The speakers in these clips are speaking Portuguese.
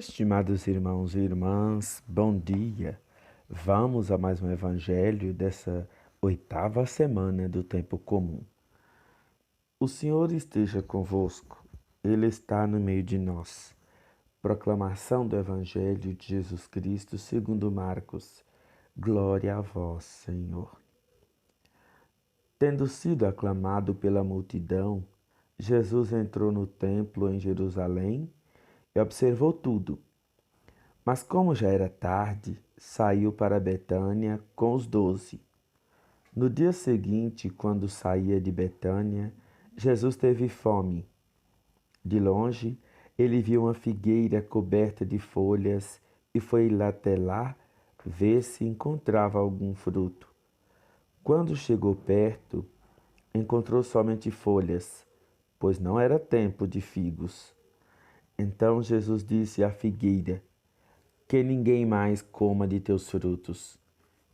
Estimados irmãos e irmãs, bom dia. Vamos a mais um evangelho dessa oitava semana do tempo comum. O Senhor esteja convosco, Ele está no meio de nós. Proclamação do Evangelho de Jesus Cristo segundo Marcos. Glória a vós, Senhor. Tendo sido aclamado pela multidão, Jesus entrou no templo em Jerusalém e observou tudo. Mas como já era tarde, saiu para Betânia com os 12. No dia seguinte, quando saía de Betânia, Jesus teve fome. De longe, ele viu uma figueira coberta de folhas e foi até lá ver se encontrava algum fruto. Quando chegou perto, encontrou somente folhas, pois não era tempo de figos. Então Jesus disse à figueira: que ninguém mais coma de teus frutos.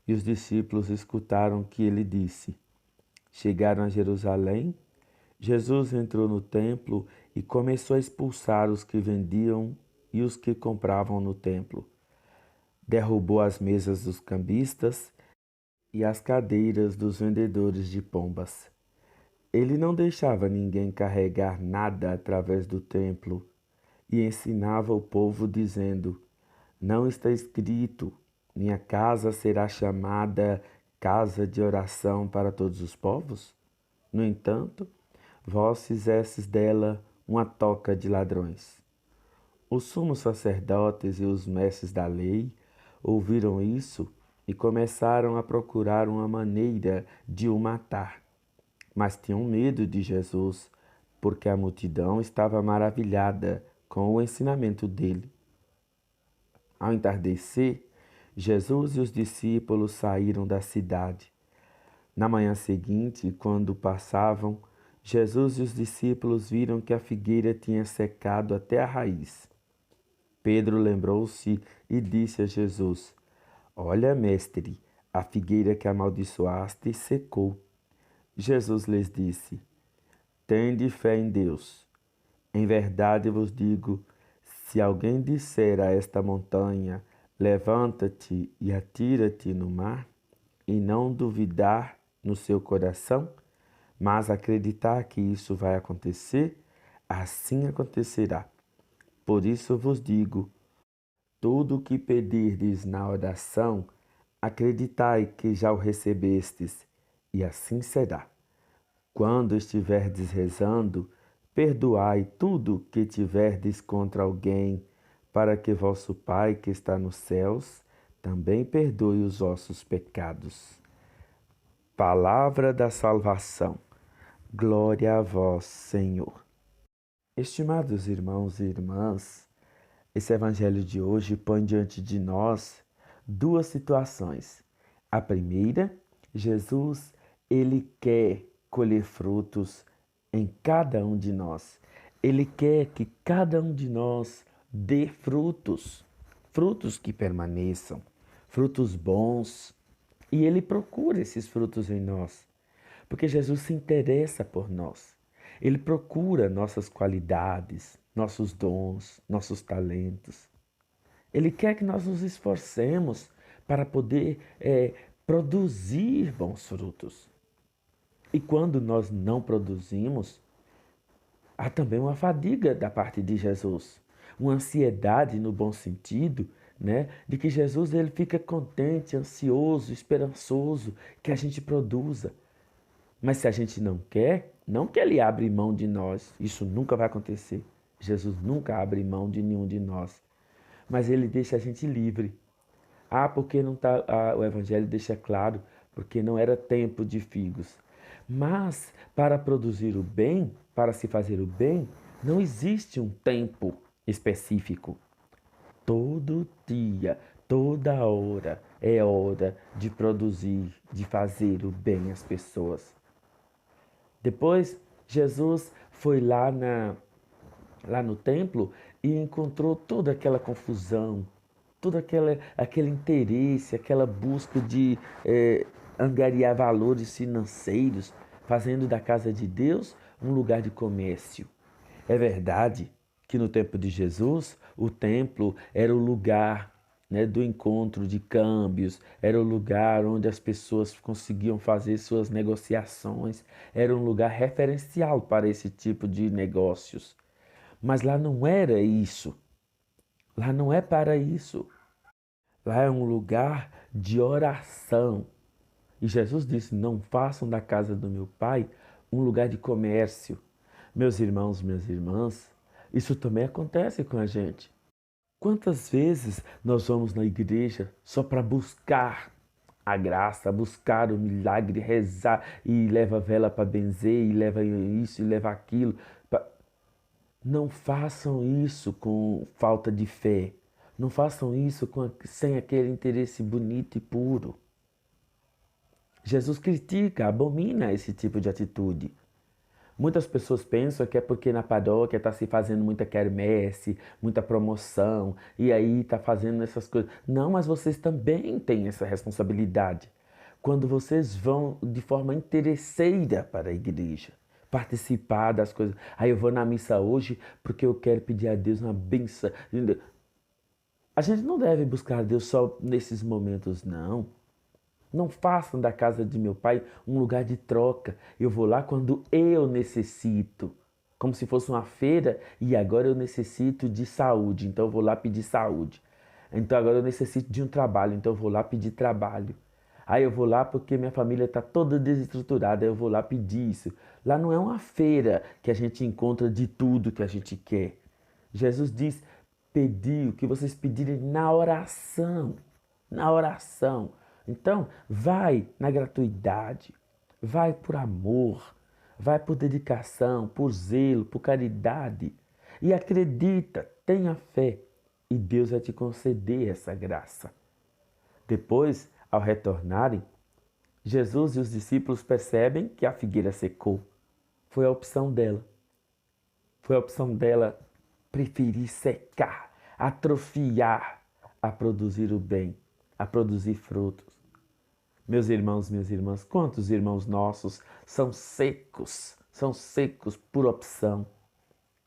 E os discípulos escutaram que ele disse. Chegaram a Jerusalém. Jesus entrou no templo e começou a expulsar os que vendiam e os que compravam no templo. Derrubou as mesas dos cambistas e as cadeiras dos vendedores de pombas. Ele não deixava ninguém carregar nada através do templo e ensinava o povo dizendo: não está escrito: minha casa será chamada casa de oração para todos os povos? No entanto, vós fizestes dela uma toca de ladrões. Os sumos sacerdotes e os mestres da lei ouviram isso e começaram a procurar uma maneira de o matar. Mas tinham medo de Jesus, porque a multidão estava maravilhada com o ensinamento dele. Ao entardecer, Jesus e os discípulos saíram da cidade. Na manhã seguinte, quando passavam, Jesus e os discípulos viram que a figueira tinha secado até a raiz. Pedro lembrou-se e disse a Jesus: olha, mestre, a figueira que amaldiçoaste secou. Jesus lhes disse: tende fé em Deus. Em verdade vos digo, se alguém disser a esta montanha, levanta-te e atira-te no mar, e não duvidar no seu coração, mas acreditar que isso vai acontecer, assim acontecerá. Por isso vos digo, tudo o que pedirdes na oração, acreditai que já o recebestes, e assim será. Quando estiverdes rezando, perdoai tudo que tiverdes contra alguém, para que vosso Pai que está nos céus também perdoe os vossos pecados. Palavra da salvação. Glória a vós, Senhor. Estimados irmãos e irmãs, esse evangelho de hoje põe diante de nós duas situações. A primeira, Jesus, ele quer colher frutos em cada um de nós. Ele quer que cada um de nós dê frutos, frutos que permaneçam, frutos bons. E ele procura esses frutos em nós, porque Jesus se interessa por nós. Ele procura nossas qualidades, nossos dons, nossos talentos. Ele quer que nós nos esforcemos para poder produzir bons frutos. E quando nós não produzimos, há também uma fadiga da parte de Jesus, uma ansiedade no bom sentido, né? De que Jesus ele fica contente, ansioso, esperançoso que a gente produza. Mas se a gente não quer, não que ele abre mão de nós, isso nunca vai acontecer. Jesus nunca abre mão de nenhum de nós, mas ele deixa a gente livre. Porque não tá, o Evangelho deixa claro, porque não era tempo de figos. Mas para produzir o bem, para se fazer o bem, não existe um tempo específico. Todo dia, toda hora é hora de produzir, de fazer o bem às pessoas. Depois, Jesus foi lá no templo e encontrou toda aquela confusão, todo aquele interesse, aquela busca de angariar valores financeiros, fazendo da casa de Deus um lugar de comércio. É verdade que no tempo de Jesus, o templo era o lugar, né, do encontro de câmbios, era o lugar onde as pessoas conseguiam fazer suas negociações, era um lugar referencial para esse tipo de negócios. Mas lá não era isso. Lá não é para isso. Lá é um lugar de oração. E Jesus disse: Não façam da casa do meu pai um lugar de comércio. Meus irmãos, minhas irmãs, isso também acontece com a gente. Quantas vezes nós vamos na igreja só para buscar a graça, buscar o milagre, rezar e leva vela para benzer, e leva isso e leva aquilo. Não façam isso com falta de fé. Não façam isso sem aquele interesse bonito e puro. Jesus critica, abomina esse tipo de atitude. Muitas pessoas pensam que é porque na paróquia está se fazendo muita quermesse, muita promoção, e aí está fazendo essas coisas. Não, mas vocês também têm essa responsabilidade. Quando vocês vão de forma interesseira para a igreja, participar das coisas. Aí eu vou na missa hoje porque eu quero pedir a Deus uma benção. A gente não deve buscar a Deus só nesses momentos, não. Não façam da casa de meu pai um lugar de troca. Eu vou lá quando eu necessito. Como se fosse uma feira e agora eu necessito de saúde, então eu vou lá pedir saúde. Então agora eu necessito de um trabalho, então eu vou lá pedir trabalho. Aí eu vou lá porque minha família está toda desestruturada, eu vou lá pedir isso. Lá não é uma feira que a gente encontra de tudo que a gente quer. Jesus diz: pedi o que vocês pedirem na oração. Na oração. Então, vai na gratuidade, vai por amor, vai por dedicação, por zelo, por caridade. E acredita, tenha fé, e Deus vai te conceder essa graça. Depois, ao retornarem, Jesus e os discípulos percebem que a figueira secou. Foi a opção dela. Foi a opção dela preferir secar, atrofiar, a produzir o bem, a produzir frutos. Meus irmãos, minhas irmãs, quantos irmãos nossos são secos por opção,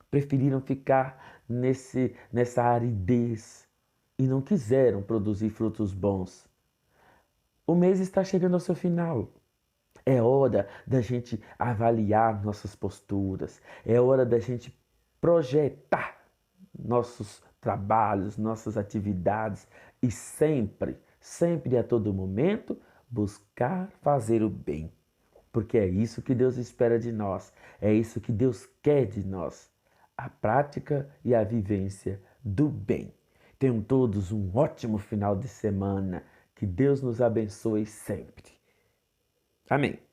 preferiram ficar nessa aridez e não quiseram produzir frutos bons. O mês está chegando ao seu final. É hora da gente avaliar nossas posturas, é hora da gente projetar nossos trabalhos, nossas atividades e sempre, sempre a todo momento, buscar fazer o bem. Porque é isso que Deus espera de nós, é isso que Deus quer de nós, a prática e a vivência do bem. Tenham todos um ótimo final de semana, que Deus nos abençoe sempre. Amém.